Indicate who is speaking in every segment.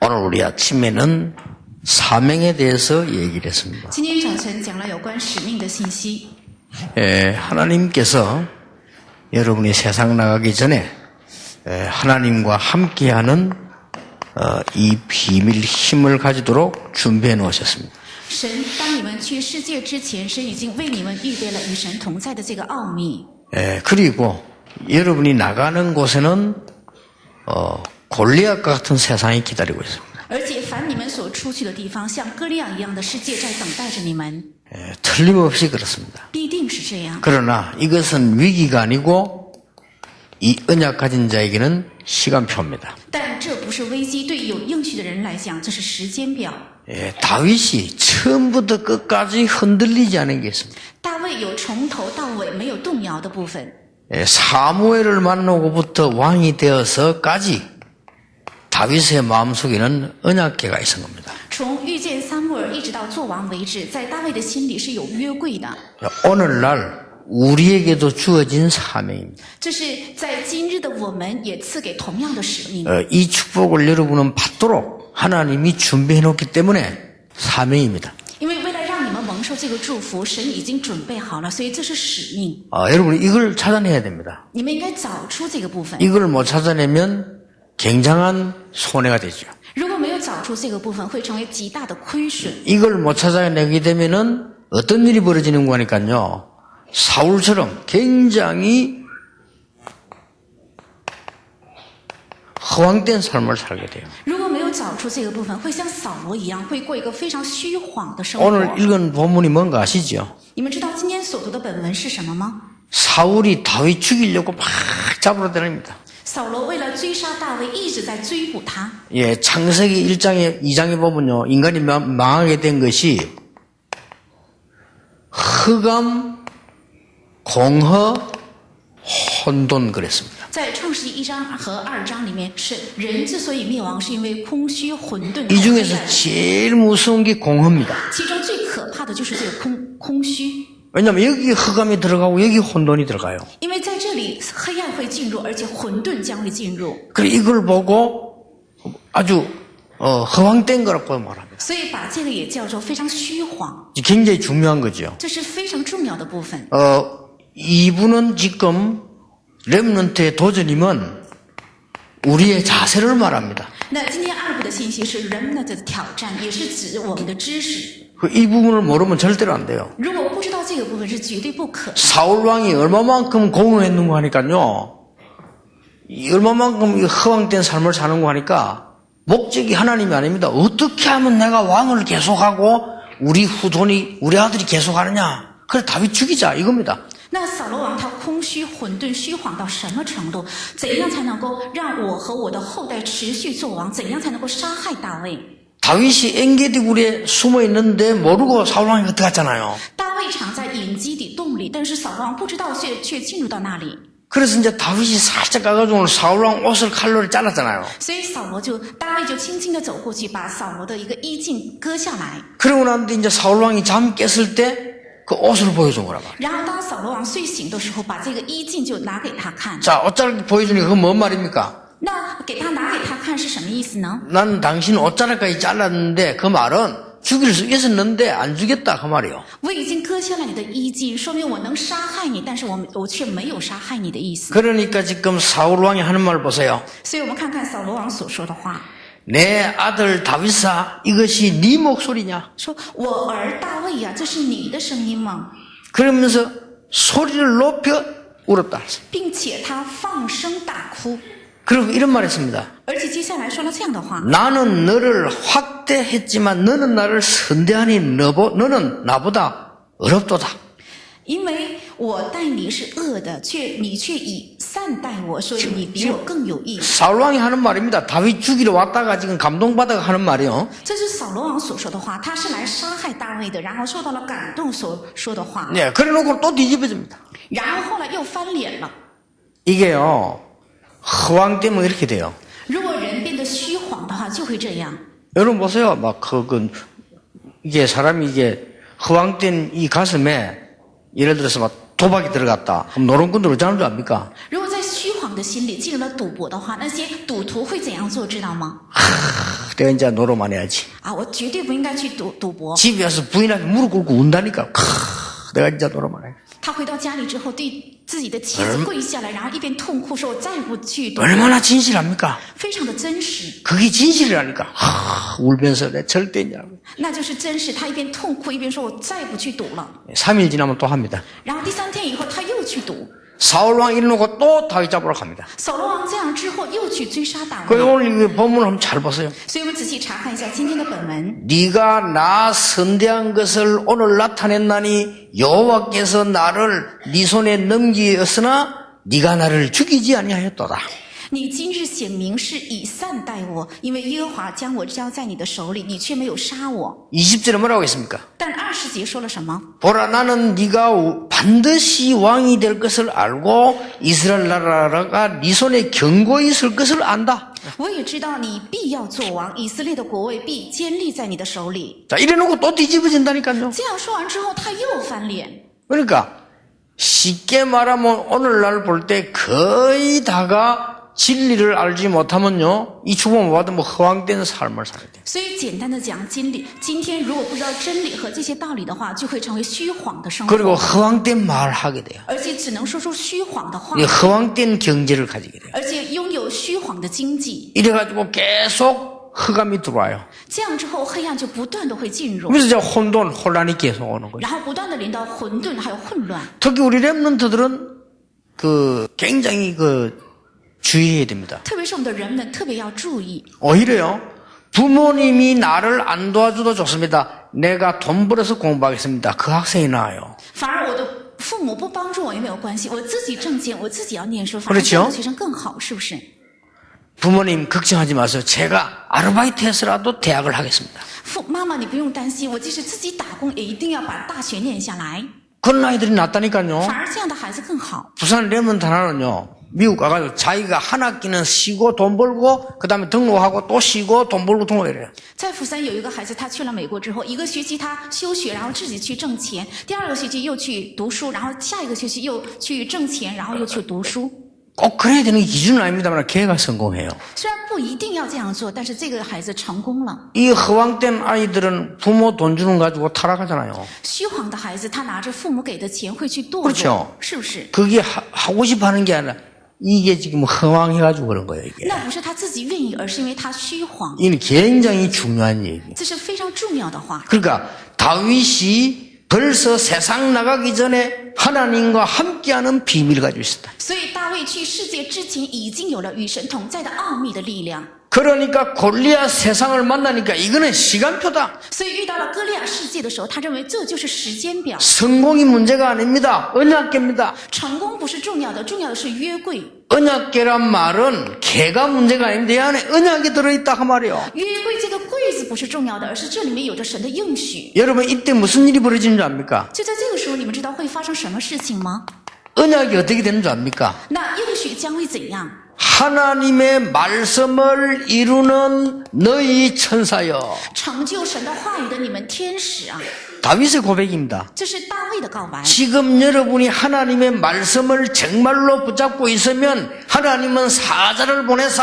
Speaker 1: 오늘 우리 아침에는 사명에 대해서 얘기를 했습니다.
Speaker 2: 今天早晨讲了有关使命的信息。
Speaker 1: 하나님께서 여러분이 세상 나가기 전에 하나님과 함께하는 이 비밀 힘을 가지도록 준비해 놓으셨습니다.
Speaker 2: 神当你们去世界之前，神已经为你们预备了与神同在的这个奥秘。
Speaker 1: 그리고 여러분이 나가는 곳에는 골리앗과 같은 세상이 기다리고 있습니다.
Speaker 2: 而且凡你们所出去的地方，像歌利亚一样的世界在等待着你们，
Speaker 1: 틀림없이 그렇습니다.
Speaker 2: 必定是这样。
Speaker 1: 그러나 이것은 위기가 아니고 이 언약 가진 자에게는 시간표입니다.
Speaker 2: 但这不是危机，对有应许的人来讲，这是时间表。
Speaker 1: 다윗이 처음부터 끝까지 흔들리지 않은 게 있습니다.
Speaker 2: 大卫有从头到尾没有动摇的部分。
Speaker 1: 사무엘을 만나고부터 왕이 되어서까지 다윗의 마음속에는 언약궤가 있은 겁니다.
Speaker 2: 从遇见撒母耳一直到做王为止，在大卫的心里是有约柜的。
Speaker 1: 오늘날 우리에게도 주어진 사명입니다.
Speaker 2: 这是在今日的我们也赐给同样的使命。
Speaker 1: 이 축복을 여러분은 받도록 하나님이 준비해 놓기 때문에 사명입니다.
Speaker 2: 因为为了让你们蒙受这个祝福，神已经准备好了，所以这是使命。
Speaker 1: 여러분 이걸 찾아내야 됩니다.
Speaker 2: 你们应该找出这个部分。
Speaker 1: 이걸 못 찾아내면 굉장한 손해가 되죠.
Speaker 2: 如果没有找出这个部分，会成为极大的亏损。
Speaker 1: 이걸 못 찾아내게 되면은 어떤 일이 벌어지는 거니까요. 사울처럼 굉장히 허황된 삶을 살게 돼요.
Speaker 2: 如果没有找出这个部分，会像扫罗一样，会过一个非常虚晃的生活。
Speaker 1: 오늘 읽은 본문이 뭔가 아시죠?
Speaker 2: 你们知道今天所读的本文是什么吗？
Speaker 1: 사울이 다윗 죽이려고 막 잡으러 다닙니다.
Speaker 2: 扫罗为了追杀大卫，一直在追捕他。
Speaker 1: 창세기 1장에 2장에 보면요. 인간이 망하게 된 것이 흑암, 공허, 혼돈 그랬습니다.
Speaker 2: 在创世记1章和2章里面，是人之所以灭亡，是因为空虚、混沌。
Speaker 1: 이 중에서 제일 무서운 게 공허입니다.
Speaker 2: 其中最可怕的就是这个空虚。
Speaker 1: 왜냐하면 여기 흑암이 들어가고 여기 혼돈이 들어가요.
Speaker 2: 因为在这里黑暗会进入，而且混沌将会进入，
Speaker 1: 그래 이걸 보고 아주 허황된 거라고 말합니다.
Speaker 2: 所以把这个也叫做非常虚晃，
Speaker 1: 굉장히 중요한 거죠.
Speaker 2: 这是非常重要的部分。
Speaker 1: 이분은 지금 렘넌트의 도전임은 우리의 자세를 말합니다.
Speaker 2: 那今天2部的信息是人们的挑战，也是指我们的知识。
Speaker 1: 이 부분을 모르면 절대로 안 돼요.
Speaker 2: 如果不知道这个部分，是绝对不可。
Speaker 1: 사울 왕이 얼마만큼 공허했는가 하니까요. 얼마만큼 허황된 삶을 사는 거 하니까 목적이 하나님이 아닙니다. 어떻게 하면 내가 왕을 계속하고 우리 후손이 우리 아들이 계속하느냐. 그래 다윗 죽이자 이겁니다.
Speaker 2: 那扫罗王他空虚、混沌、虚晃到什么程度？怎样才能够让我和我的后代持续做王？怎样才能够杀害大卫？
Speaker 1: 다윗이 엔게디 굴에 숨어 있는데 모르고 사울 왕이 들어갔잖아요.
Speaker 2: 大卫藏在隐基底洞里，但是扫罗王不知道却进入到那里。
Speaker 1: 그래서 이제 다윗이 살짝 가가지고 오늘 사울 왕 옷을 칼로 잘랐잖아요.
Speaker 2: 所以大卫就轻轻地走过去，把扫罗的一个衣襟割下来。
Speaker 1: 그러고 난 뒤에 이제 사울 왕이 잠 깼을 때 그 옷을 보여준 거란 말이에요.
Speaker 2: 然后当扫罗王睡醒的时候，把这个衣襟就拿给他看。
Speaker 1: 자, 옷자락 보여주니까 그건 뭔 말입니까?
Speaker 2: 那给他拿给他看是什么意思呢？
Speaker 1: 난 당신 옷자락까지 잘랐는데 그 말은 죽일 수 있었는데 안 죽였다 그 말이에요.
Speaker 2: 我已经割下了你的衣襟，说明我能杀害你，但是我却没有杀害你的意思。
Speaker 1: 그러니까 지금 사울 왕이 하는 말 보세요.
Speaker 2: 所以我们看看扫罗王所说的话，
Speaker 1: 내 아들 다윗아 이것이 네 목소리냐?
Speaker 2: 说我儿大卫呀，这是你的声音吗？
Speaker 1: 그러면서 소리를 높여 울었다.
Speaker 2: 并且他放声大哭，
Speaker 1: 그리고 이런 말 했습니다.
Speaker 2: 而且接下来说了这样的话。
Speaker 1: 나는 너를 확대했지만 너는 나를 선대하니 너는 나보다 어렵도다.
Speaker 2: 因为我待你是恶的，你却以善待我，所以你比我更有益。
Speaker 1: 사울 왕이 하는 말입니다. 다윗 죽이러 왔다가 지금 감동받아가 하는 말이요.
Speaker 2: 这是扫罗王所说的话，他是来杀害大卫的，然后受到了感动所说的话，
Speaker 1: 네, 그래놓고 또 뒤집어집니다.
Speaker 2: 然后后来又翻脸了。
Speaker 1: 이게요, 허황 때문에 이렇게 돼요.
Speaker 2: 如果人变得虚晃的话，就会这样。
Speaker 1: 여러분 보세요. 이게 사람이 이게 허황된 이 가슴에 예를 들어서 막 도박이 들어갔다. 그럼 노름꾼들 어찌 하는 줄 압니까?
Speaker 2: 如果在虚晃的心里进入了赌博的话，那些赌徒会怎样做，知道吗？
Speaker 1: 내가 이제 노로만 해야지.
Speaker 2: 啊，我绝对不应该去赌博。
Speaker 1: 집에 와서 부인한테 무릎 꿇고 운다니까. 내가 이제 노로만 해.
Speaker 2: 他回到家里之后，对自己的妻子跪下来，然后一边痛哭说：“我再也不去赌博。”
Speaker 1: 얼마나 진실합니까?
Speaker 2: 非常的真实，
Speaker 1: 그게 진실이라니까. 울면서 내 절대 이제
Speaker 2: 那就是真实。他一边痛哭一边说：“我再也不去赌了。
Speaker 1: 3일 지나면 또 합니다. ”
Speaker 2: 然后第3天以后，他又去赌。
Speaker 1: 사울왕 이러놓고 또 다윗 잡으러 갑니다.
Speaker 2: 扫罗王这样之后又去追杀大
Speaker 1: 그
Speaker 2: 卫。
Speaker 1: 오늘 이 본문을 한번 잘 보세요.
Speaker 2: 所以我们仔细查看一下今天的本文。
Speaker 1: 네가 나 선대한 것을 오늘 나타냈나니 여호와께서 나를 네 손에 넘기었으나 네가 나를 죽이지 아니하였도다.
Speaker 2: 你今日显明是以善待我，因为耶和华将我交在你的手里，你却没有杀我。
Speaker 1: 20절에 뭐라고 했습니까?
Speaker 2: 但20节说了什么？
Speaker 1: 보라 나는 네가 반드시 왕이 될 것을 알고 이스라엘 나라가 네 손에 견고히 있을 것을 안다.
Speaker 2: 我也知道你必要做王，以色列的国位必坚立在你的手里。
Speaker 1: 자 이래놓고 또 뒤집어진다니까요.
Speaker 2: 这样说完之后，他又翻脸。
Speaker 1: 그러니까 쉽게 말하면 오늘날 볼 때 거의 다가 진리를 알지 못하면요 이 축복을 못 받으면 허황된 삶을 살아야 돼요.
Speaker 2: 所以简单的讲，今天如果不知道真理和这些道理的话，就会成为虚谎的生
Speaker 1: 그리고
Speaker 2: 活，
Speaker 1: 허황된 말을 하게 돼요.
Speaker 2: 而且只能说出虚谎的话
Speaker 1: 이 ， 허황된 경제를 가지게 돼요.
Speaker 2: 而且拥有虚谎的经济。
Speaker 1: 이래가지고 계속 흑암이 들어와요.
Speaker 2: 这样之后，黑暗就不断的会进入，
Speaker 1: 그래서 이제 혼란이 계속 오는 거예요.
Speaker 2: 然后不断的临到混沌还有混乱。
Speaker 1: 특히 우리 렘넌트들은 굉장히 주의해야 됩니다.
Speaker 2: 特别是我们的人们特别要注意，
Speaker 1: 오히려요 부모님이 나를 안 도와줘도 좋습니다. 내가 돈 벌어서 공부하겠습니다. 그 학생이 나아요.
Speaker 2: 反而我的父母不帮助我也没有关系，我自己挣钱，我自己要念书，反而
Speaker 1: 그렇죠
Speaker 2: 这样的学生更好，是不是？
Speaker 1: 부모님 걱정하지 마세요. 제가 아르바이트 해서라도 대학을 하겠습니다.
Speaker 2: 妈妈，你不用担心，我即使自己打工，也一定要把大学念下来。
Speaker 1: 그런 아이들이 낫다니까요.
Speaker 2: 反而这样的孩子更好。
Speaker 1: 부산 렘넌트 하나는요. 미국 가가지고 자기가 한 학기는 쉬고 돈 벌고 그 다음에 등록하고 또 쉬고 돈 벌고 등록해요.
Speaker 2: 在釜山有一个孩子，他去了美国之后，一个学期他休学，然后自己去挣钱；第二个学期又去读书，然后下一个学期又去挣钱，然后又去读书。
Speaker 1: 꼭 그래야 되는 게 기준은 아닙니다만 걔가 성공해요.
Speaker 2: 虽然不一定要这样做，但是这个孩子成功了。
Speaker 1: 이 허황된 아이들은 부모 돈 주는 거 가지고 타락하잖아요.
Speaker 2: 虚晃的孩子，他拿着父母给的钱会去堕
Speaker 1: 그렇죠
Speaker 2: 落，是不是？
Speaker 1: 그게 하고 싶어 하는 게 아니라 이게 지금 허황해가지고 그런 거예요, 이게.
Speaker 2: 那不是他自己愿意，而是因为他虚晃。
Speaker 1: 이는 굉장히 중요한 얘기.
Speaker 2: 这是非常重要的话。
Speaker 1: 그러니까 다윗이 벌써 세상 나가기 전에 하나님과 함께하는 비밀을 가지고 있었다.
Speaker 2: 所以大卫去世界之前，已经有了与神同在的奥秘的力量。
Speaker 1: 그러니까 골리앗 세상을 만나니까 이거는 시간표다.
Speaker 2: 所以遇到了歌利亚世界的时候，他认为这就是时间表。
Speaker 1: 성공이 문제가 아닙니다. 언약궤입니다.
Speaker 2: 成功不是重要的，重要的是约柜。
Speaker 1: 언약궤란 말은 개가 문제가 아닙니다. 이 안에 언약이 들어있다 그 말이에요.
Speaker 2: 约柜这个柜子不是重要的，而是这里面有着神的应许。
Speaker 1: 여러분 이때 무슨 일이 벌어지는 줄 압니까?
Speaker 2: 就在这个时候，你们知道会发生什么事情吗？
Speaker 1: 언약이 어떻게 되는 줄 압니까?
Speaker 2: 那应许将会怎样？
Speaker 1: 하나님의 말씀을 이루는 너희 천사여.
Speaker 2: 成就神的话语的你们天使啊！
Speaker 1: 다윗의 고백입니다.
Speaker 2: 这是大卫的告白。
Speaker 1: 지금 여러분이 하나님의 말씀을 정말로 붙잡고 있으면 하나님은 사자를 보내서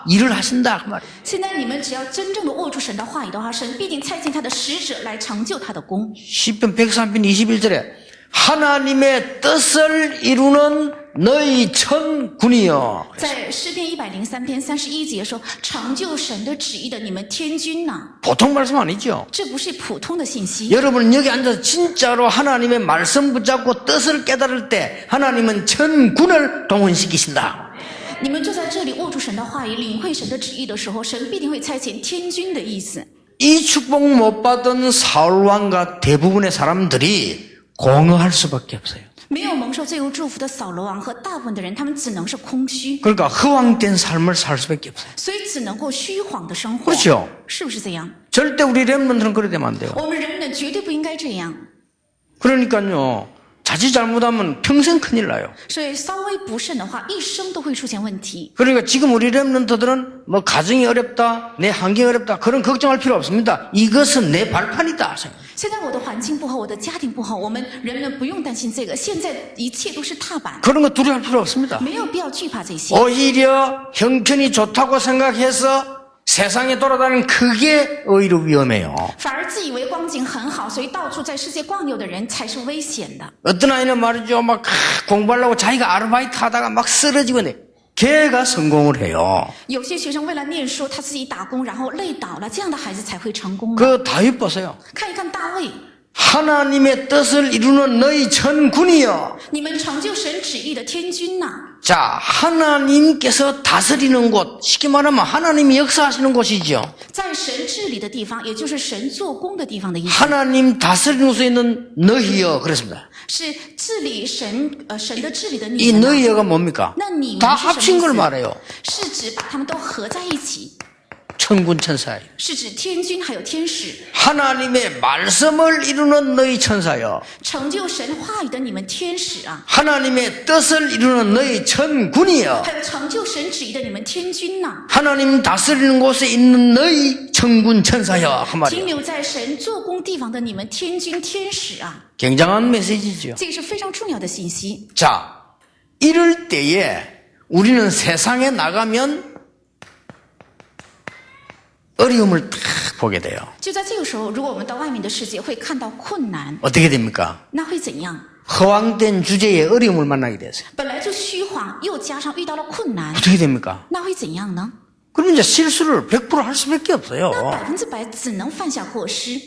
Speaker 1: 일을 하신다 그 말이에요.
Speaker 2: 现在你们只要真正的握住神的话语的话，神必定差遣他的使者来成就他的功。
Speaker 1: 시편 103편 21절에 하나님의 뜻을 이루는 너희 천군이여.
Speaker 2: 在诗篇103篇31节说：“成就神的旨意的你们天军呐、
Speaker 1: 보통 말씀 아니죠.
Speaker 2: 这不是普通的信息。
Speaker 1: 여러분 여기 앉아서 진짜로 하나님의 말씀 붙잡고 뜻을 깨달을 때 하나님은 천군을 동원시키신다.
Speaker 2: 你们坐在这里握住神的话语，领会神的旨意的时候，神必定会差遣天军的意思。
Speaker 1: 이 축복 못 받은 사울왕과 대부분의 사람들이 공허할 수밖에 없어요.
Speaker 2: 没有蒙受最后祝福的扫罗王和大部分的人，他们只能是空虚，
Speaker 1: 그러니까 허황된 삶을 살 수밖에 없어요.
Speaker 2: 所以只能过虚晃的生活，
Speaker 1: 그렇죠?
Speaker 2: 是不是这样？
Speaker 1: 절대 우리 렘넌트는 그래 되면 안 돼요.
Speaker 2: 我们人们绝对不应该这样。
Speaker 1: 그러니까요. 자칫 잘못하면 평생 큰일 나요.
Speaker 2: 所以稍微不慎的话，一生都会出现问题。
Speaker 1: 그러니까 지금 우리 렘넌트들은 뭐 가정이 어렵다, 내 환경이 어렵다 그런 걱정할 필요 없습니다. 이것은 내 발판이다.
Speaker 2: 现在我的环境不好，我的家庭不好，我们人们不用担心这个。现在一切都是踏板，
Speaker 1: 그런 거 두려워할 필요 없습니다.
Speaker 2: 没有必要惧怕这些。
Speaker 1: 오히려 형편이 좋다고 생각해서 세상에 돌아다니는 그게 오히려 위험해요.
Speaker 2: 反而自以为光景很好，所以到处在世界逛悠的人才是危险的。
Speaker 1: 어떤 아이는 말이죠. 막 공부하려고 자기가 아르바이트 하다가 막 쓰러지고 있는데 걔가 성공을 해요.
Speaker 2: 有些学生为了念书，他自己打工，然后累倒了，这样的孩子才会成功的。
Speaker 1: 그 다윗 보세요.
Speaker 2: 看一看大卫，
Speaker 1: 하나님의 뜻을 이루는 너희 전군이여.
Speaker 2: 你们成就神旨意的天军呐、
Speaker 1: 자, 하나님께서 다스리는 곳, 쉽게 말하면 하나님이 역사하시는 곳이죠.
Speaker 2: 在神治理的地方，也就是神做工的地方的意思，
Speaker 1: 하나님 다스리는 곳에 있는 너희여 그랬습니다.
Speaker 2: 是治理神的治理的
Speaker 1: 이
Speaker 2: 你们呐、
Speaker 1: 너희여가 뭡니까?
Speaker 2: 那你们
Speaker 1: 다
Speaker 2: 是什么
Speaker 1: 합친
Speaker 2: 意
Speaker 1: 걸
Speaker 2: 思？
Speaker 1: 말해요.
Speaker 2: 是指把他们都合在一起，
Speaker 1: 천군 천사여.
Speaker 2: 是指天军还有天使，
Speaker 1: 하나님의 말씀을 이루는 너희 천사여.
Speaker 2: 成就神话语的你们天使啊，
Speaker 1: 하나님의 뜻을 이루는 너희 전군이여.
Speaker 2: 还有成就神旨意的你们天军呐、
Speaker 1: 하나님 다스리는 곳에 있는 너희 천군 천사여. 한
Speaker 2: 停
Speaker 1: 말이에요.
Speaker 2: 留在神做工地方的你们天军天使啊，
Speaker 1: 굉장한 메시지죠.
Speaker 2: 这个是非常重要的信息。
Speaker 1: 자, 이럴 때에 우리는 세상에 나가면 어려움을 딱 보게 돼요.
Speaker 2: 就在这个时候，如果我们到外面的世界，会看到困难，
Speaker 1: 어떻게 됩니까?
Speaker 2: 那会怎样？
Speaker 1: 허황된 주제에 어려움을 만나게 됐어요.
Speaker 2: 本来就虚晃，又加上遇到了困难，
Speaker 1: 어떻게 됩니까?
Speaker 2: 那会怎样呢？
Speaker 1: 그럼 이제 실수를 100%할 수밖에 없어요.
Speaker 2: 那100%只能犯下过失，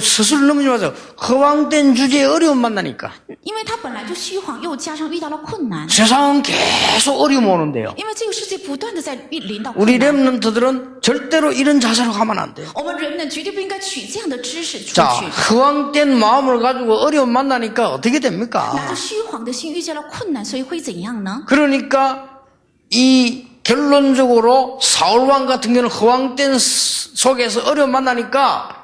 Speaker 1: 스스로 넘어지 마세요. 허황된 주제에 어려움 만나니까.
Speaker 2: 因为他本来就虚晃，又加上遇到了困难。
Speaker 1: 세상은 계속 어려움 오는데요.
Speaker 2: 因为这个世界不断的在临到
Speaker 1: 우리
Speaker 2: 困难，
Speaker 1: 렘넌트들은 절대로 이런 자세로 가면 안 돼요.
Speaker 2: 我们人们绝对不应该取这样的知识出
Speaker 1: 자,
Speaker 2: 去。
Speaker 1: 허황된 마음을 가지고 어려움 만나니까 어떻게
Speaker 2: 拿
Speaker 1: 됩니까?
Speaker 2: 着虚晃的心遇见了困难，所以会怎样呢？
Speaker 1: 그러니까 이 결론적으로 사울왕 같은 경우는 허황된 속에서 어려움 만나니까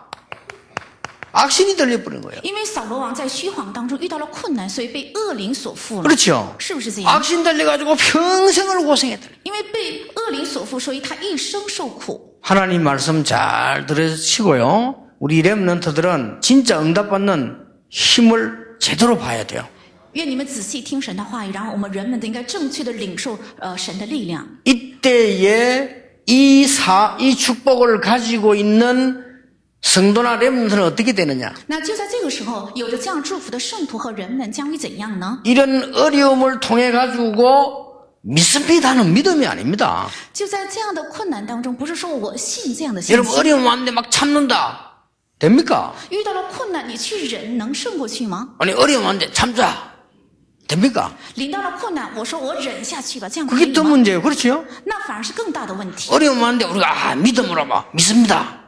Speaker 1: 악신이 들려버린 거예요.
Speaker 2: 因为扫罗王在虚晃当中遇到了困难，所以被恶灵所缚了，
Speaker 1: 그렇죠.
Speaker 2: 是不是这样？
Speaker 1: 악신 들려가지고 평생을 고생했다.
Speaker 2: 因为被恶灵所缚，所以他一生受苦。
Speaker 1: 하나님 말씀 잘 들으시고요. 우리 렘넌트들은 진짜 응답받는 힘을 제대로 봐야 돼요.
Speaker 2: 愿你们仔细听神的话语，然后我们人们都应该正确的领受神的力量。
Speaker 1: 이때에 이 축복을 가지고 있는 성도나 렘넌트는 어떻게 되느냐?
Speaker 2: 那就在这个时候，有着这样祝福的圣徒和人们将会怎样呢？
Speaker 1: 이런 어려움을 통해 가지고 믿습니다는 믿음이 아닙니다.
Speaker 2: 就在这样的困难当中，不是说我信这样的信
Speaker 1: 여러분
Speaker 2: 心。
Speaker 1: 어려움 왔는데 막 참는다. 됩니까?
Speaker 2: 遇到了困难，你去忍，能胜过去吗？
Speaker 1: 아니 어려움 왔는데 참자. 됩니까?
Speaker 2: 临到了困难，我说我忍下去吧，这样可以
Speaker 1: 그게 더
Speaker 2: 吗？
Speaker 1: 문제예요. 그렇죠?
Speaker 2: 那反而是更大的问题。
Speaker 1: 어려움 왔는데 우리가 믿음으로 봐. 믿습니다.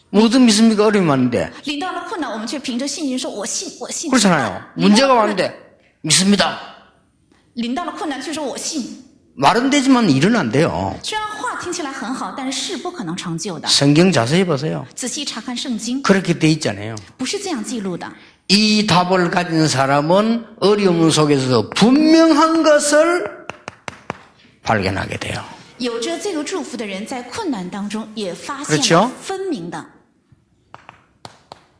Speaker 1: 모든 믿습니까? 어려움 왔는데.
Speaker 2: 临到了困难，我们却凭着信心说：“我信，我信。”
Speaker 1: 그렇잖아요.
Speaker 2: 临到
Speaker 1: 문제가
Speaker 2: 了困难
Speaker 1: 왔는데 믿습니다.
Speaker 2: 临到了困难却说我信。
Speaker 1: 말은 되지만 일은 안 돼요.
Speaker 2: 虽然话听起来很好，但是事不可能成就的。
Speaker 1: 성경 자세히 보세요.
Speaker 2: 仔细查看圣经，
Speaker 1: 그렇게 돼 있잖아요.
Speaker 2: 不是这样记录的。
Speaker 1: 이 답을 가진 사람은 어려움 속에서 분명한 것을 발견하게 돼요.
Speaker 2: 有着这个祝福的人，在困难当中也发现
Speaker 1: 그렇죠
Speaker 2: 了分明的。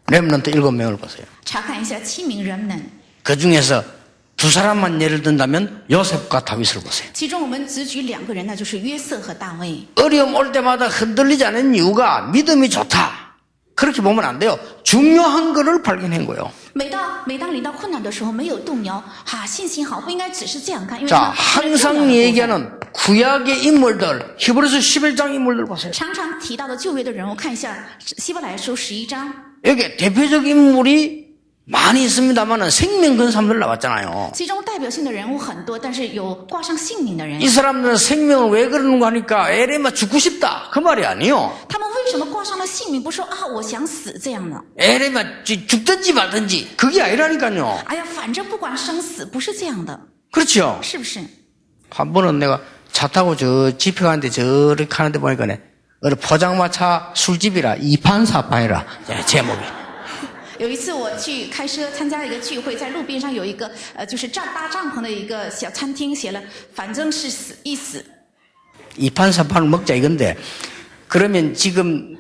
Speaker 1: 렘넌트 7명을 보세요.
Speaker 2: 查看一下7名人们，
Speaker 1: 그 중에서 두 사람만 예를 든다면 요셉과 다윗을 보세요.
Speaker 2: 其中我们只举2个人，那就是约瑟和大卫。
Speaker 1: 어려움 올 때마다 흔들리지 않은 이유가 믿음이 좋다. 그렇게 보면 안 돼요. 중요한 거를 발견한 거예요.
Speaker 2: 每当临到困难的时候，没有动摇，信心好，不应该只是这样看，因为
Speaker 1: 자,
Speaker 2: 那是重要的
Speaker 1: 항상
Speaker 2: 部分
Speaker 1: 얘기하는 구약의 인물들, 히브리서 11장 인물들 보세요.
Speaker 2: 常常提到的旧约的人物，看一下希伯来书11章，
Speaker 1: 여기 대표적 인물이 많이 있습니다만 생명 건 사람들 나왔잖아요.
Speaker 2: 其中代表性的人物很多，但是有挂上姓名的人
Speaker 1: 이 ， 사람들은 생명을 왜 그러는가 하니까 에레마 죽고 싶다. 그 말이 아니요.
Speaker 2: 他们为什么挂上了姓名？不说我想死这样的。
Speaker 1: 에레마 죽든지 말든지 그게 아니라니까요.
Speaker 2: 哎呀，反正不管生死，不是这样的，
Speaker 1: 그렇죠.
Speaker 2: 是不是？
Speaker 1: 한 번은 내가 차 타고 저 집회 가는데 저렇게 하는데 보니까 어느 포장마차 술집이라 이판사판이라 제목이.
Speaker 2: 有一次我去开车参加了一个聚会，在路边上有一个就是搭帐篷的一个小餐厅，写了反正是死一死。
Speaker 1: 이판사판을 먹자 이건데 그러면 지금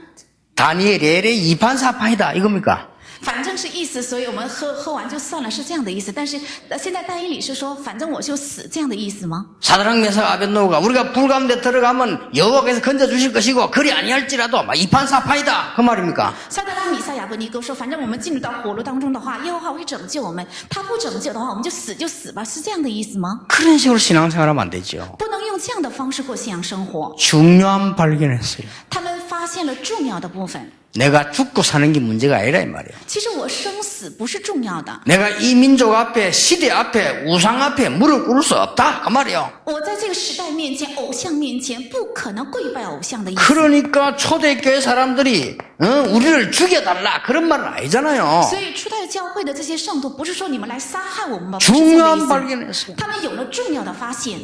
Speaker 1: 다니엘의 이판사판이다 이겁니까?
Speaker 2: 反正是意思，所以我们喝完就算了，是这样的意思。但是现在戴英理是说，反正我就死这样的意思吗？
Speaker 1: 사드락 메삭 아벳노가 우리가 불 가운데 들어가면 여호와께서 건져주실 것이고 그리 아니할지라도 막 이판사파이다 그 말입니까?
Speaker 2: 撒旦拉米撒亚伯尼哥说，反正我们进入到火炉当中的话，耶和华会拯救我们。他不拯救的话，我们就死就死吧，是这样的意思吗？
Speaker 1: 그런 식으로 신앙생활하면 안 되죠.
Speaker 2: 不能用这样的方式过信仰生活。
Speaker 1: 중요한 발견했어요.
Speaker 2: 他们发现了重要的部分。
Speaker 1: 내가 죽고 사는 게 문제가 아니라 이 말이에요.
Speaker 2: 其实我生死不是重要的，
Speaker 1: 내가 이 민족 앞에 시대 앞에 우상 앞에 무릎 꿇을 수 없다 그 말이에요.
Speaker 2: 我在这个时代面前、偶像面前，不可能跪拜偶像的意思。
Speaker 1: 그러니까 초대교회 사람들이 우리를 죽여달라 그런 말은 아니잖아요.
Speaker 2: 所以初代教会的这些圣徒，不是说你们来杀害我们吧，不是这
Speaker 1: 중요한
Speaker 2: 样的意思。
Speaker 1: 발견했어요.
Speaker 2: 他们有了重要的发现。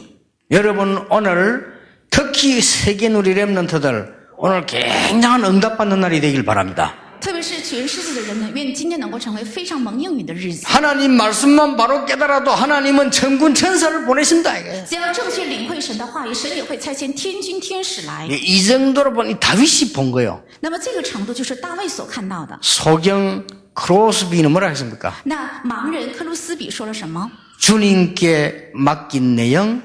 Speaker 1: 여러분 오늘 특히 세계누리 렘넌트들 오늘 굉장한 응답받는 날이 되길 바랍니다.
Speaker 2: 特别是全世界的人们，愿今天能够成为非常蒙应允的日子。
Speaker 1: 하나님 말씀만 바로 깨달아도 하나님은 천군 천사를 보내신다 이게.
Speaker 2: 只要正确领会神的话语，神也会差遣天军天使来。
Speaker 1: 이 정도로 보니 다윗이 본 거예요.
Speaker 2: 那么这个程度就是大卫所看到的。
Speaker 1: 소경 크로스비는 뭐라 했습니까?
Speaker 2: 那盲人克鲁斯比说了什么？
Speaker 1: 주님께 맡긴 내 영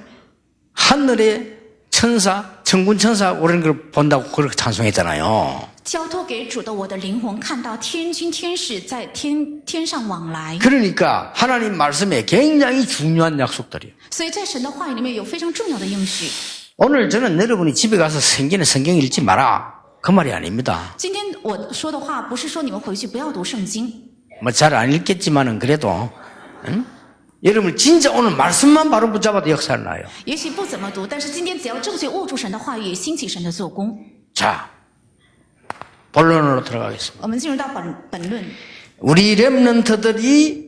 Speaker 1: 하늘의 천사 천군 천사 오는 걸 본다고 그렇게 찬송했잖아요.
Speaker 2: 交托给主的我的灵魂，看到天军天使在天上往来。
Speaker 1: 그러니까 하나님 말씀에 굉장히 중요한 약속들이에요.
Speaker 2: 所以在神的话语里面有非常重要的应许。
Speaker 1: 오늘 저는 여러분이 집에 가서 성경 읽지 마라 그 말이 아닙니다.
Speaker 2: 今天我说的话不是说你们回去不要读圣经，
Speaker 1: 뭐 잘 안 읽겠지만은 그래도 여러분 진짜 오늘 말씀만 바로 붙잡아도 역사를 나요.
Speaker 2: 也许不怎么读，但是今天只要正确握住神的话语，兴起神的做工。
Speaker 1: 자, 본론으로 들어가겠습니다.
Speaker 2: 我们进入到本论，
Speaker 1: 우리 렘넌트들이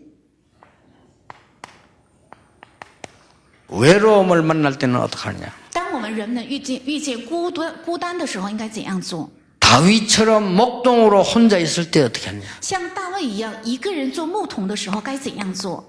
Speaker 1: 외로움을 만날 때는 어떻게 하느냐?
Speaker 2: 当我们人们遇见孤单的时候，应该怎样做？
Speaker 1: 다윗처럼 목동으로 혼자 있을 때 어떻게 하느냐?
Speaker 2: 像大卫一样，一个人做牧童的时候该怎样做？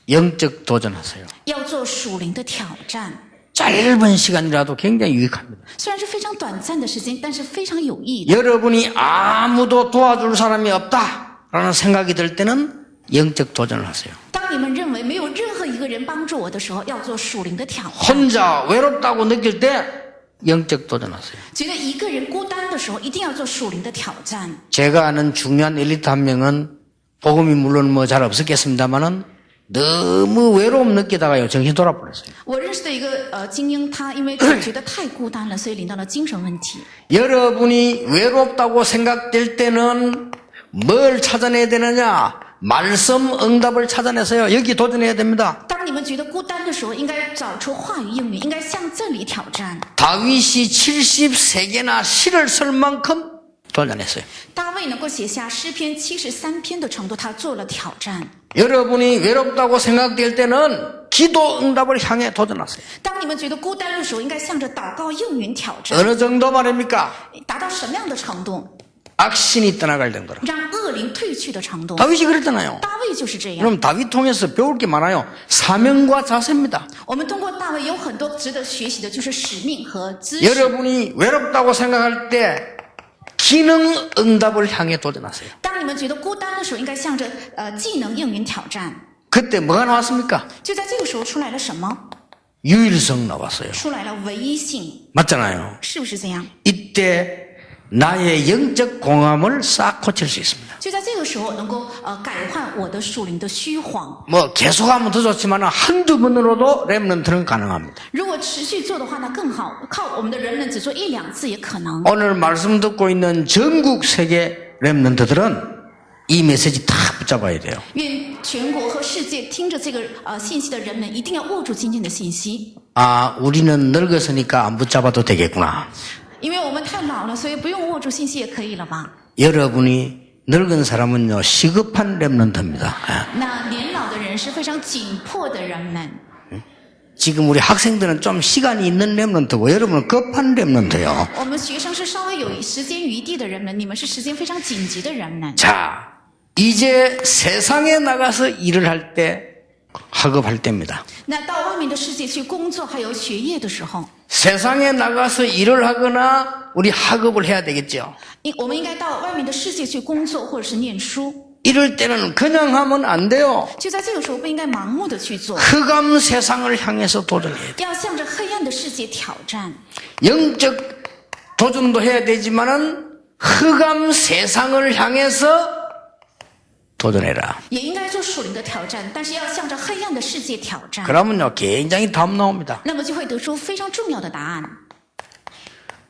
Speaker 1: 영적 도전하세요.
Speaker 2: 要做属灵的挑战。
Speaker 1: 짧은 시간이라도 굉장히 유익합니다.
Speaker 2: 虽然是非常短暂的时间，但是非常有益的。
Speaker 1: 여러분이 아무도 도와줄 사람이 없다라는 생각이 들 때는 영적 도전을 하세요.
Speaker 2: 当你们认为没有任何一个人帮助我的时候，要做属灵的挑战。
Speaker 1: 혼자 외롭다고 느낄 때 영적 도전하세요.
Speaker 2: 觉得一个人孤单的时候，一定要做属灵的挑战。
Speaker 1: 제가 아는 중요한 엘리트 한 명은 복음이 물론 뭐 잘 없었겠습니다만은 너무 외로움 느끼다가요 정신 돌아버렸어요.
Speaker 2: 我认识的一个精英，他因为觉得太孤单了，所以领到了精神问题。
Speaker 1: 여러분이 외롭다고 생각될 때는 뭘 찾아내야 되느냐? 말씀 응답을 찾아내서요. 여기 도전해야 됩니다.
Speaker 2: 当你们觉得孤单的时候，应该找出话语应允，应该向这里挑战。
Speaker 1: 다윗이 73개나 시를 쓸 만큼 도전했어요.
Speaker 2: 大卫能够写下诗篇73篇的程度，他做了挑战。
Speaker 1: 여러분이 외롭다고 생각될 때는 기도 응답을 향해 도전하세요.
Speaker 2: 当你们觉得孤单的时候，应该向着祷告应允挑战，
Speaker 1: 어느 정도 말입니까?
Speaker 2: 达到什么样的程度？
Speaker 1: 악신이 떠나갈 정도로.
Speaker 2: 让恶灵退去的程度。
Speaker 1: 다윗이 그랬잖아요.
Speaker 2: 大卫就是这样。
Speaker 1: 그럼 다윗 통해서 배울 게 많아요. 사명과 자세입니다.
Speaker 2: 我们通过大卫有很多值得学习的，就是使命和知识。
Speaker 1: 여러분이 외롭다고 생각할 때 기능 응답을 향해 도전하세요.
Speaker 2: 当你们觉得孤单的时候，应该向着技能应允挑战。
Speaker 1: 그때 뭐가 나왔습니까?
Speaker 2: 就在这个时候出来了什么？
Speaker 1: 유일성 나왔어요.
Speaker 2: 出来了唯一性，
Speaker 1: 맞잖아요.
Speaker 2: 是不是这样？
Speaker 1: 이때 나의 영적 공함을 싹 고칠 수 있습니다.
Speaker 2: 就在这个时候能够改换我的属灵的虚谎。
Speaker 1: 뭐 계속하면 더 좋지만 한두 번으로도 렘넌트는 가능합니다.
Speaker 2: 如果持续做的话，那更好。靠我们的人们只做一两次也可能。
Speaker 1: 오늘 말씀 듣고 있는 전국 세계 렘넌트들은 이 메시지 다 붙잡아야 돼요.
Speaker 2: 愿全国和世界听着这个信息的人们，一定要握住今天的信息。
Speaker 1: 아, 우리는 늙었으니까 안 붙잡아도 되겠구나.
Speaker 2: 因为我们太老了，所以不用握住信息也可以了吧？
Speaker 1: 여러분이 늙은 사람은요 시급한 렘넌트입니다.
Speaker 2: 那年老的人是非常紧迫的人们。
Speaker 1: 지금 우리 학생들은 좀 시간이 있는 렘넌트고 여러분은 급한 렘넌트예요.
Speaker 2: 我们学生是稍微有时间余地的人们，你们是时间非常紧急的人们。
Speaker 1: 자, 이제 세상에 나가서 일을 할 때 학업할 때입니다.
Speaker 2: 那到外面的世界去工作还有学业的时候，
Speaker 1: 세상에 나가서 일을 하거나 우리 학업을 해야 되겠죠.
Speaker 2: 我们应该到外面的世界去工作或者是念书。
Speaker 1: 이럴 때는 그냥 하면 안 돼요.
Speaker 2: 就在这个时候，不应该盲目的去做，
Speaker 1: 흑암 세상을 향해서 도전해야 돼요.
Speaker 2: 要向着黑暗的世界挑战。
Speaker 1: 영적 도전도 해야 되지만은 흑암 세상을 향해서 도전해라.
Speaker 2: 也应该做属灵的挑战，但是要向着黑暗的世界挑战，
Speaker 1: 그러면요 굉장히 답 나옵니다.
Speaker 2: 那么就会得出非常重要的答案。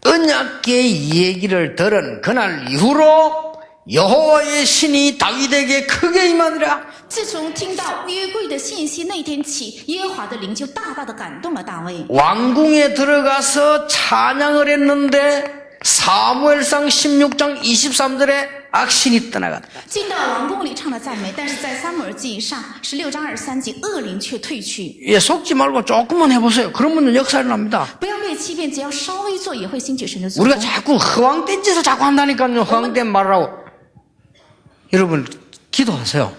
Speaker 1: 언약궤 얘기를 들은 그날 이후로 여호와의 신이 다윗에게 크게 임하니라.
Speaker 2: 自从听到约柜的信息那天起，耶和华的灵就大大的感动了大卫。
Speaker 1: 왕궁에 들어가서 찬양을 했는데 사무엘상 16장 23절에 악신이 떠나갔다.
Speaker 2: 进到王宫里唱了赞美，但是在撒母耳记上16章23节，恶灵却退去。
Speaker 1: 예, 속지 말고 조금만 해보세요. 그러면 역사를 납니다.
Speaker 2: 不要被欺骗，只要稍微做，也会兴起神的作
Speaker 1: 우리가
Speaker 2: 工。
Speaker 1: 자꾸 허황된 짓을 자꾸 한다니까요. 허황된 말을 하고. 여러분 기도하세요.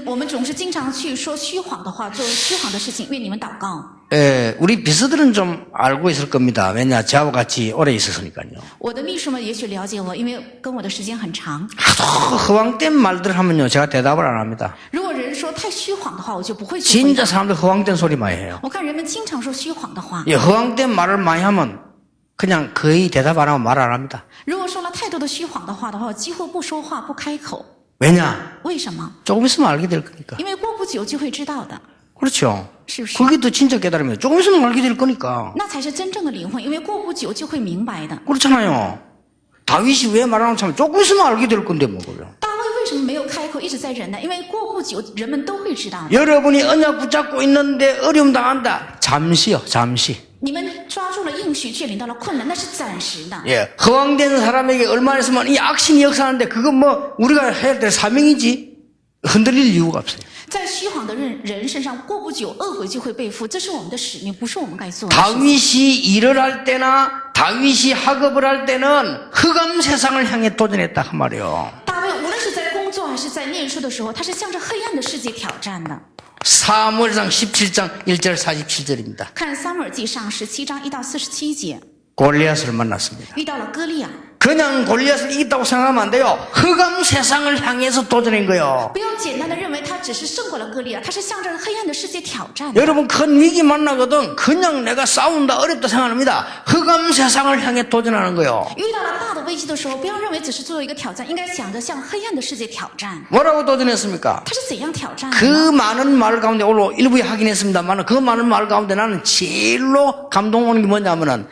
Speaker 2: 我们总是经常去说虚谎的话，做虚谎的事情，愿你们祷告。
Speaker 1: 예, 우리 비서들은 좀 알고 있을 겁니다. 왜냐 저하고 같이 오래 있었으니까요.
Speaker 2: 我的秘书们也许了解我，因为跟我的时间很长。
Speaker 1: 하도 허황된 말들 하면요 제가 대답을 안 합니다.
Speaker 2: 如果人说太虚谎的话，我就不会去回
Speaker 1: 진짜
Speaker 2: 答。
Speaker 1: 사람들 허황된 소리 많이 해요.
Speaker 2: 我看人们经常说虚谎的话，
Speaker 1: 예, 허황된 말을 많이 하면 그냥 거의 대답 안 하고 말 안 합니다.
Speaker 2: 如果说了太多的虚谎的话的话，我几乎不说话，不开口。
Speaker 1: 왜냐?
Speaker 2: 为什么？
Speaker 1: 조금 있으면 알게 될 거니까.
Speaker 2: 因为过不久就会知道的，
Speaker 1: 그렇죠.
Speaker 2: 是不是？
Speaker 1: 그게 더 진짜 깨달으면 조금 있으면 알게 될 거니까.
Speaker 2: 那才是真正的灵魂，因为过不久就会明白的。
Speaker 1: 그렇잖아요. 다윗이 왜 말하는 참 조금 있으면 알게 될 건데 뭐고요.
Speaker 2: 大卫为什么没有开口，一直在忍耐？因为过不久人们都会知道的。
Speaker 1: 여러분이 언약 붙잡고 있는데 어려움 당한다. 잠시요, 잠시.
Speaker 2: 你们抓住了应许，却领到了困难，那是暂时的。
Speaker 1: 예, 허황된 사람에게 얼마나 있으면 이 악신이 역사하는데 그건 뭐 우리가 해야 될 사명이지 흔들릴 이유가 없어요.
Speaker 2: 在虚谎的人身上，过不久恶鬼就会背负，这是我们的使命，不是我们该做的事情。
Speaker 1: 다윗이 일을 할 때나 다윗이 학업을 할 때는 흑암 세상을 향해 도전했다 그 말이에요.
Speaker 2: 大卫无论是在工作还是在念书的时候，他是向着黑暗的世界挑战的。
Speaker 1: 사무엘상 17장 1절 47절입니다.
Speaker 2: 看撒母耳记上17章1到47节，
Speaker 1: 골리앗을 만났습니다.
Speaker 2: 遇到了歌利亚。
Speaker 1: 그냥 골리앗을 이기다고 생각하면 안 돼요. 흑암 세상을 향해서 도전한 거예요.
Speaker 2: 不要简单的认为他只是胜过了歌利亚，他是向着黑暗的世界挑战的。
Speaker 1: 여러분 큰 위기 만나거든 그냥 내가 싸운다 어렵다 생각합니다. 흑암 세상을 향해 도전하는 거예요.
Speaker 2: 遇到了大的危机的时候，不要认为只是做一个挑战，应该想着向黑暗的世界挑战。
Speaker 1: 뭐라고 도전했습니까?
Speaker 2: 他是怎样挑战的
Speaker 1: 그
Speaker 2: 呢？
Speaker 1: 많은 말 가운데 오늘 일부에 하긴 했습니다만 그 많은 말 가운데 나는 제일로 감동 오는 게 뭐냐면은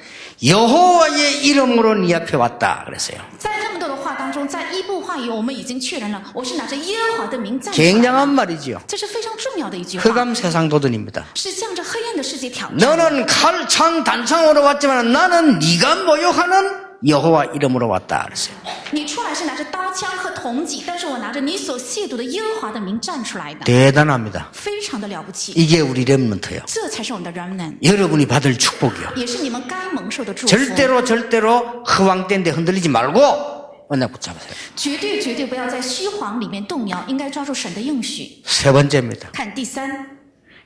Speaker 1: 여호와의 이름으로 네 앞에 왔다 그랬어요.
Speaker 2: 在这么多的话当中，在一部话语我们已经确认了，我是拿着耶和华的名站出来
Speaker 1: 굉장한
Speaker 2: 的，
Speaker 1: 말이지요.
Speaker 2: 这是非常重要的一句话，
Speaker 1: 흑암 세상 도전입니다.
Speaker 2: 是向着黑暗的世界挑战。
Speaker 1: 너는 칼, 창, 단창으로 왔지만 나는 네가 모욕하는 여호와 이름으로 왔다 그랬어요.
Speaker 2: 你出来是拿着刀枪和铜戟，但是我拿着你所亵渎的耶和华的名站出来的，
Speaker 1: 대단합니다.
Speaker 2: 非常的了不起。
Speaker 1: 이게 우리 렘넌트예요.
Speaker 2: 这才是我们的 remnant，
Speaker 1: 여러분이 받을 축복이요.
Speaker 2: 也是你们该蒙受的祝福。
Speaker 1: 절대로 허황된데 흔들리지 말고 언약 붙잡으세요.
Speaker 2: 绝对不要在虚谎里面动摇，应该抓住神的应许。
Speaker 1: 세 번째입니다.
Speaker 2: 看第三，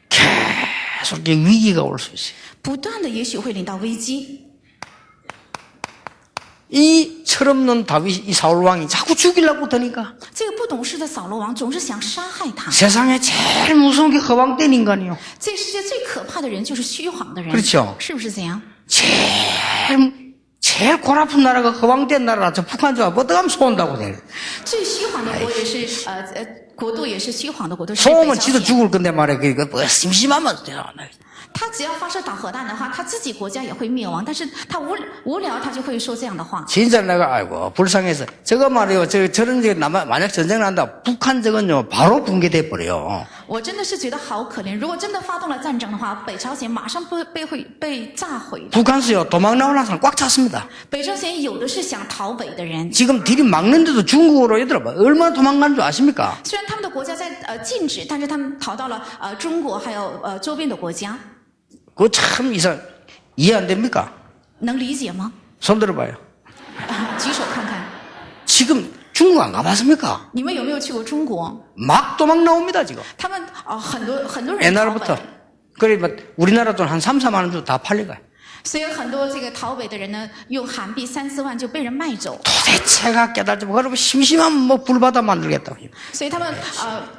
Speaker 1: 계속 이렇게 위기가 올 수 있어요.
Speaker 2: 不断的也许会临到危机。
Speaker 1: 이 철없는 다윗, 이 사울 왕이 자꾸 죽이려고 드니까
Speaker 2: 这个不懂事的扫罗王总是想杀害他。
Speaker 1: 세상에 제일 무서운 게 허황된 인간이요.
Speaker 2: 这个世界最可怕的人就是虚谎的人，
Speaker 1: 그렇죠
Speaker 2: 是不是这样？
Speaker 1: 제일 골 아픈 나라가 허황된 나라라. 저 북한 저 어떡하면 소온다고 돼.
Speaker 2: 最虚谎的国也是国度也是虚谎的国度。是
Speaker 1: 소오면
Speaker 2: 北朝
Speaker 1: 지도
Speaker 2: 鲜
Speaker 1: 죽을 건데 말이야. 그러니까 뭐 심심하면 대단하다.
Speaker 2: 他只要发射导核弹的话，他自己国家也会灭亡。但是他无聊，他就会说这样的话。
Speaker 1: 진짜 내가 아이고 불쌍해서 저거 말이요. 저런 게 만약 전쟁 난다. 북한 저건요 바로 붕괴돼 버려요.
Speaker 2: 我真的是觉得好可怜。如果真的发动了战争的话，北朝鲜马上会被炸毁的。
Speaker 1: 북한수요 도망 나오는 사람 꽉 찼습니다.
Speaker 2: 北朝鲜有的是想逃北的人，
Speaker 1: 지금 들이 막는데도 중국으로 얘들아 얼마나 도망가는 줄 아십니까?
Speaker 2: 虽然他们的国家在禁止，但是他们逃到了中国还有周边的国家。
Speaker 1: 그거 참 이해 안 됩니까?
Speaker 2: 能理解吗？
Speaker 1: 손 들어봐요.
Speaker 2: 举手看看，
Speaker 1: 지금 중국 안 가봤습니까?
Speaker 2: 你们有没有去过中国？
Speaker 1: 막 도망 나옵니다 지금.
Speaker 2: 他们很多人逃北，
Speaker 1: 옛날부터. 그래, 뭐 우리나라 돈 한 3, 4만 원 주고 다 팔려가요.
Speaker 2: 所以很多这个逃北的人呢，用韩币3、4万就被人卖走，
Speaker 1: 도대체가 깨달지 뭐, 그러면 심심하면 뭐 불바다 만들겠다고.
Speaker 2: 所以他们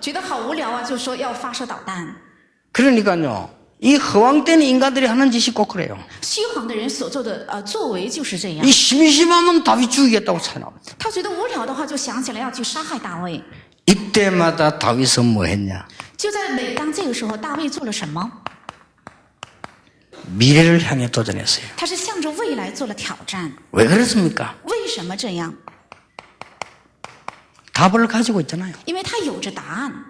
Speaker 2: 觉得好无聊啊，就说要发射导弹。
Speaker 1: 그러니까요. 이 허황된 인간들이 하는 짓이 꼭 그래요.
Speaker 2: 虚晃的人所做的作为就是这样
Speaker 1: 이 ， 심심하면 다윗 죽이겠다고 찾아옵니다.
Speaker 2: 他觉得无聊的话，就想起来要去杀害大卫。
Speaker 1: 이때마다 다윗은 뭐 했냐?
Speaker 2: 就在每当这个时候，大卫做了什么？
Speaker 1: 미래를 향해 도전했어요.
Speaker 2: 他是向着未来做了挑战。
Speaker 1: 왜 그렇습니까?
Speaker 2: 为什么这样？
Speaker 1: 답을 가지고 있잖아요.
Speaker 2: 因为他有着答案。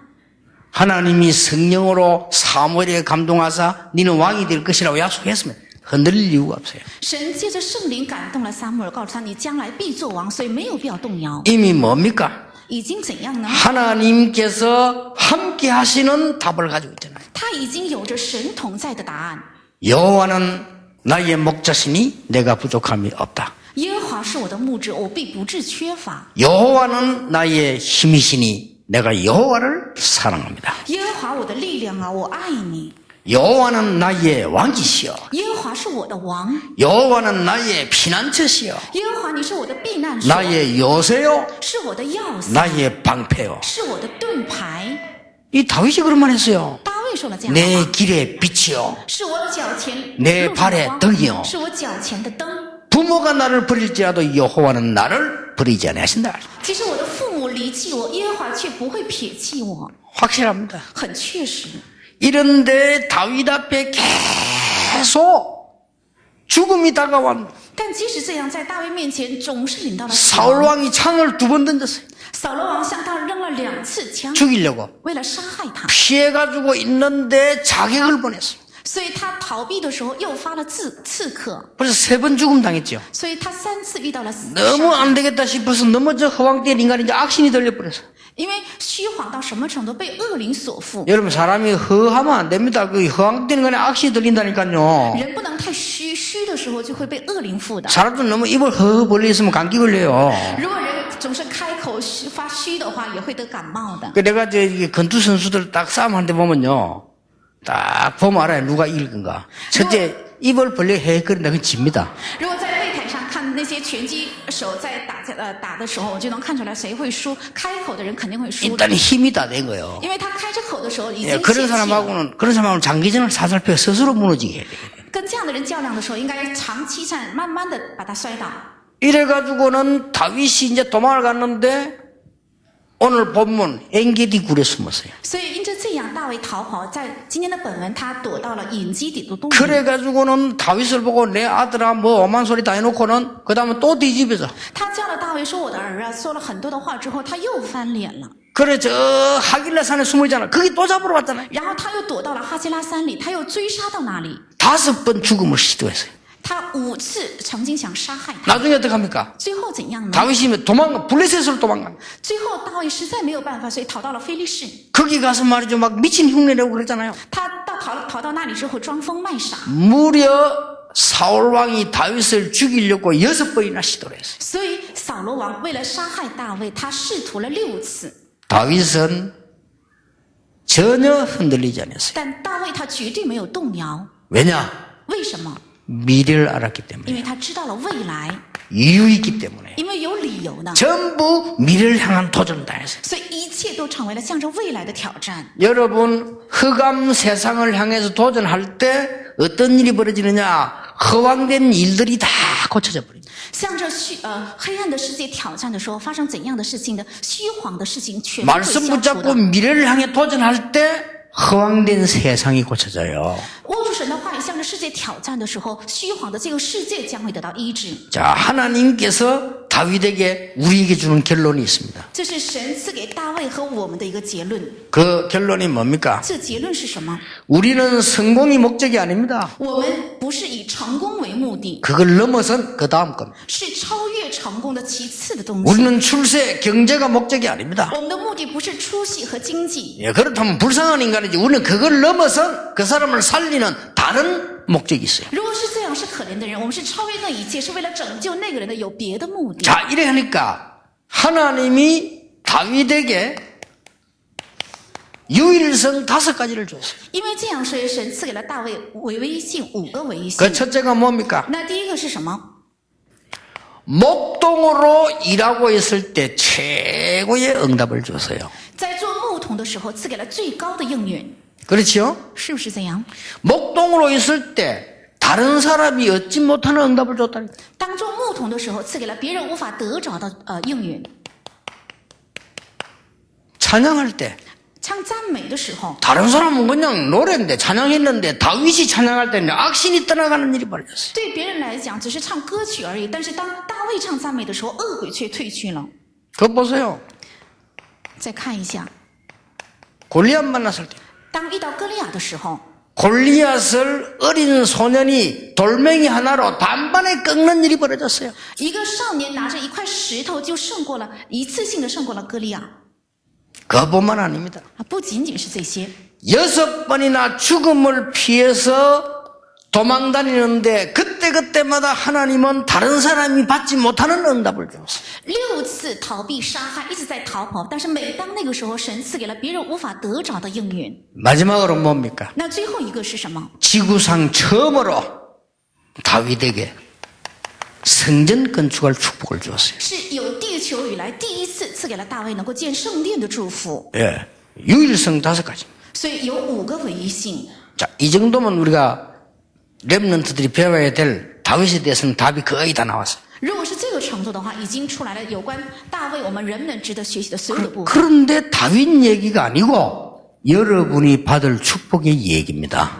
Speaker 1: 하나님이 성령으로 사무엘에 감동하사 너는 왕이 될 것이라고 약속했으면 흔들릴 이유가 없어요.
Speaker 2: 神借着圣灵感动了撒母耳，告诉他你将来必做王，所以没有必要动摇。
Speaker 1: 이미 뭡니까?
Speaker 2: 已经怎样呢？
Speaker 1: 하나님께서 함께 하시는 답을 가지고 있잖아요.
Speaker 2: 他已经有着神同在的答案。
Speaker 1: 여호와는 나의 목자시니 내가 부족함이 없다.
Speaker 2: 耶和华是我的牧者，我必不致缺乏。
Speaker 1: 여호와는 나의 힘이시니 내가 여호와를 사랑합니다.
Speaker 2: 耶和华我的力量啊，我爱你。
Speaker 1: 여호와는 나의 왕이시여.
Speaker 2: 耶和华是我的王，
Speaker 1: 여호와는 나의 피난처시여.
Speaker 2: 耶和华你是我的避难所，
Speaker 1: 나의 요새요.
Speaker 2: 是我的钥匙，
Speaker 1: 나의 방패요.
Speaker 2: 是我的盾牌。
Speaker 1: 이 다윗이 그런 말 했어요.
Speaker 2: 大卫说了这样的
Speaker 1: 내
Speaker 2: 话，
Speaker 1: 길의 빛이요.
Speaker 2: 是我脚前
Speaker 1: 내
Speaker 2: 路上的
Speaker 1: 발의
Speaker 2: 光
Speaker 1: 등이요.
Speaker 2: 是我脚前的灯。
Speaker 1: 부모가 나를 버릴지라도 여호와는 나를 버리지 아니하신다.
Speaker 2: 即使我的父母离弃我，耶和华却不会撇弃我，
Speaker 1: 확실합니다.
Speaker 2: 很确实。
Speaker 1: 이런데 다윗 앞에 계속 죽음이 다가왔는데
Speaker 2: 但即使这样，在大卫面前总是领到了死
Speaker 1: 사울
Speaker 2: 亡。
Speaker 1: 왕이 창을 2번 던졌어요.
Speaker 2: 扫罗王向他扔了2次枪，
Speaker 1: 죽이려고.
Speaker 2: 为了杀害他，
Speaker 1: 피해가지고 있는데 자객을 보냈어요.
Speaker 2: 所以他逃避的时候诱发了刺客，
Speaker 1: 그래서 3번 죽음 당했죠.
Speaker 2: 所以他3次遇到了死
Speaker 1: 너무
Speaker 2: 伤。
Speaker 1: 안 되겠다 싶어서 너무 저 허황된 인간이 이제 악신이 들려버렸어요.
Speaker 2: 因为虚晃到什么程度，被恶灵所缚。
Speaker 1: 여러분 사람이 허하면 안 됩니다. 그 허황된 인간에 악신이 들린다니까요.
Speaker 2: 人不能太虚，虚的时候就会被恶灵附的。
Speaker 1: 사람들 너무 입을 허허 벌려 있으면 감기 걸려요.
Speaker 2: 如果人总是开口发虚的话，也会得感冒的。
Speaker 1: 그 내가 저 권투 선수들 딱 싸움하는데 보면요. 딱 보면 알아요. 누가 이길 건가. 첫째, 입을 벌려 헤헤거린다. 그건 집니다.
Speaker 2: 如果在擂台上看那些拳击手在打的时候，我就能看出来谁会输。开口的人肯定会输的，
Speaker 1: 일단 힘이 다 된 거예요.
Speaker 2: 因为他开着口的时候已经
Speaker 1: 예,
Speaker 2: 泄
Speaker 1: 그런
Speaker 2: 气了。
Speaker 1: 사람하고는 장기전을 사살펴 스스로 무너지게 해야 돼요.
Speaker 2: 跟这样的人较量的时候，应该长期战，慢慢的把他摔倒。
Speaker 1: 이래가지고는 다윗이 이제 도망을 갔는데 오늘 본문 엔게디 굴에 숨었어요.
Speaker 2: 所以因着这样，大卫逃跑，在今天的本文，他躲到了隐基底的洞里。
Speaker 1: 그래가지고는 다윗을 보고 내 아들아 뭐 오만 소리 다 해놓고는 그 다음에 또 뒤집어져.
Speaker 2: 他叫了大卫说：“我的儿啊！”说了很多的话之后，他又翻脸了。
Speaker 1: 그래 저 하길라산에 숨어있잖아. 거기 또 잡으러 왔잖아요.
Speaker 2: 然后他又躲到了哈基拉山里，他又追杀到那里。
Speaker 1: 5번 죽음을 시도했어요.
Speaker 2: 他5次曾经想杀害他，
Speaker 1: 나중에 어떻게 합니까?
Speaker 2: 最后怎样呢？
Speaker 1: 다윗이 블레셋으로 도망간.
Speaker 2: 最后大卫实在没有办法，所以逃到了非利士。
Speaker 1: 거기 가서 말이죠. 막 미친 흉내내고 그랬잖아요.
Speaker 2: 他逃到那里之后，装疯卖傻。
Speaker 1: 무려 사울 왕이 다윗을 죽이려고 6번이나 시도를 했어요.
Speaker 2: 所以扫罗王为了杀害大卫，他试图了6次，
Speaker 1: 다윗은 전혀 흔들리지 않았어요.
Speaker 2: 但大卫他绝对没有动摇。
Speaker 1: 왜냐?
Speaker 2: 为什么？
Speaker 1: 미래를 알았기 때문에.
Speaker 2: 因为他知道了未来，
Speaker 1: 이유 있기 때문에.
Speaker 2: 因为有理由呢。
Speaker 1: 전부 미래를 향한 도전을 다했어요.
Speaker 2: 所以一切都成为了向着未来的挑战。
Speaker 1: 여러분 흑암 세상을 향해서 도전할 때 어떤 일이 벌어지느냐? 허황된 일들이 다 고쳐져 버립니다.
Speaker 2: 向着黑暗的世界挑战的时候，发生怎样的事情呢？虚晃的事情全部会
Speaker 1: 말씀
Speaker 2: 消除
Speaker 1: 붙잡고
Speaker 2: 的。
Speaker 1: 미래를 향해 도전할 때 허황된 세상이 고쳐져요.
Speaker 2: 握住神的话语，向着世界挑战的时候，虚晃的这个世界将会得到医治。
Speaker 1: 자, 하나님께서 다윗에게 우리에게 주는 결론이 있습니다.
Speaker 2: 这是神赐给大卫和我们的一个结论。
Speaker 1: 그 결론이 뭡니까?
Speaker 2: 这结论是什么？
Speaker 1: 우리는 성공이 목적이 아닙니다.
Speaker 2: 我们不是以成功为目的，
Speaker 1: 그걸 넘어선 그 다음 겁니다.
Speaker 2: 是超越成功的其次的东西。
Speaker 1: 우리는 출세, 경제가 목적이 아닙니다.
Speaker 2: 我们的目的不是出息和经济，
Speaker 1: 예, 그렇다면 불쌍한 인간이지. 우리는 그걸 넘어선 그 사람을 살리는 다른 목적이 있어요.
Speaker 2: 如果是这样，是可怜的人。我们是超越那一切，是为了拯救那个人的，有别的目的。
Speaker 1: 자, 이래 하니까 하나님이 다윗에게 유일성 5가지를 줬어요.
Speaker 2: 因为这样，所以神赐给了大卫唯一性5个唯一性。
Speaker 1: 그 첫째가 뭡니까?
Speaker 2: 那第一个是什么？
Speaker 1: 목동으로 일하고 있을 때 최고의 응답을 줬어요.
Speaker 2: 在做牧童的时候，赐给了最高的应允，
Speaker 1: 그렇죠?
Speaker 2: 是不是这样？
Speaker 1: 목동으로 있을 때 다른 사람이 얻지 못하는 응답을 줬다니.
Speaker 2: 当做牧童的时候，赐给了别人无法得着的应允。
Speaker 1: 찬양할 때
Speaker 2: 唱赞美的时候，
Speaker 1: 다른 사람은 그냥 노래인데 찬양했는데 다윗이 찬양할 때는 악신이 떠나가는 일이 벌어졌어요.
Speaker 2: 对别人来讲只是唱歌曲而已，但是当大卫唱赞美的时候，恶鬼却退去了。
Speaker 1: 그거 보세요.
Speaker 2: 再看一下，
Speaker 1: 골리앗 만났을 때
Speaker 2: 当遇到歌利亚的时候，
Speaker 1: 골리앗을 어린 소년이 돌멩이 하나로 단번에 꺾는 일이 벌어졌어요.
Speaker 2: 一个少年拿着一块石头就胜过了，一次性的胜过了歌利亚。
Speaker 1: 그것뿐만 아닙니다.
Speaker 2: 不仅仅是这些，
Speaker 1: 6번이나 죽음을 피해서 도망다니는데 그때마다 하나님은 다른 사람이 받지 못하는 응답을 줬어요.
Speaker 2: 6次逃避杀害，一直在逃跑，但是每当那个时候，神赐给了别人无法得着的应允。
Speaker 1: 마지막으로 뭡니까?
Speaker 2: 那最后一个是什么？
Speaker 1: 지구상 처음으로 다윗에게 성전 건축할 축복을 주었어요.
Speaker 2: 是有地球以来第一次赐给了大卫能够建圣殿的祝福。
Speaker 1: 예, 유일성 5가지.
Speaker 2: 所以有5个唯一性。
Speaker 1: 자, 이 정도면 우리가 렘넌트들이 배워야 될 다윗에 대해서는 답이 거의 다 나왔어요.
Speaker 2: 如果是这个程度的话，已经出来了有关大卫我们人们值得学习的所有的部分。
Speaker 1: 그런데 다윗 얘기가 아니고 여러분이 받을 축복의 얘기입니다.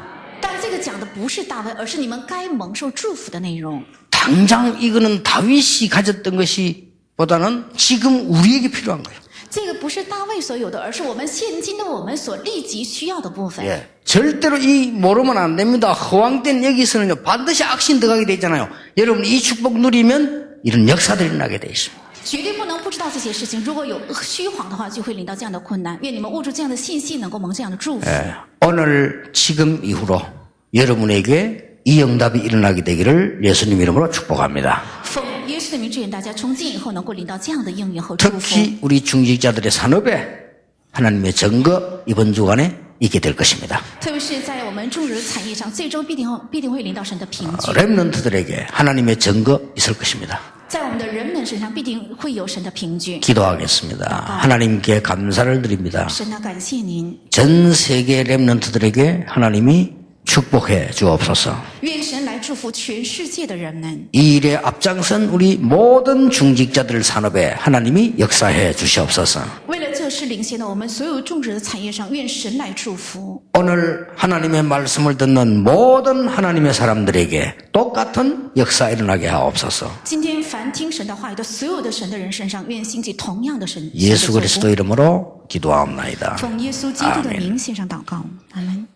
Speaker 2: 但这个讲的不是大卫，而是你们该蒙受祝福的内容。
Speaker 1: 당장 이거는 다윗이 가졌던 것이 보다는 지금 우리에게 필요한 거예요.
Speaker 2: 这个不是大卫所有的，而是我们现今的我们所立即需要的部分。
Speaker 1: 예, 절대로 이 모르면 안 됩니다. 허황된 여기서는요 반드시 악신 들어가게 돼 있잖아요. 여러분 이 축복 누리면 이런 역사들이 나게 돼 있습니다.
Speaker 2: 绝对不能不知道这些事情。如果有虚谎的话，就会领到这样的困难。愿你们握住这样的信息，能够蒙这样的祝福。
Speaker 1: 예, 오늘 지금 이후로 여러분에게 이 응답이 일어나게 되기를 예수님 이름으로 축복합니다.
Speaker 2: 奉耶稣的名，祝愿大家从今以后能够领到这样的应允和祝福。
Speaker 1: 특히 우리 중직자들의 산업에 하나님의 증거 이번 주간에 있게 될 것입니다.
Speaker 2: 特别是在我们种植产业上，最终必定会领到神的凭据。
Speaker 1: 렘넌트들에게 하나님의 증거 있을 것입니다.
Speaker 2: 在我们的人们身上，必定会有神的凭据。
Speaker 1: 기도하겠습니다. 하나님께 감사를 드립니다.
Speaker 2: 神啊，感谢您，
Speaker 1: 전 세계 렘넌트들에게 하나님이 축복해 주옵소서.
Speaker 2: 愿神来祝福全世界的人们。
Speaker 1: 이 일에 앞장선 우리 모든 중직자들 산업에 하나님이 역사해 주시옵소서.
Speaker 2: 为了这事领先的我们所有种植的产业上，愿神来祝福。
Speaker 1: 오늘 하나님의 말씀을 듣는 모든 하나님의 사람들에게 똑같은 역사 일어나게 하옵소서.
Speaker 2: 今天凡听神的话语的所有的神的人身上，愿兴起同样的神。
Speaker 1: 예수 그리스도 이름으로 기도하옵나이다.
Speaker 2: 奉耶稣基督的名献上祷告，阿门。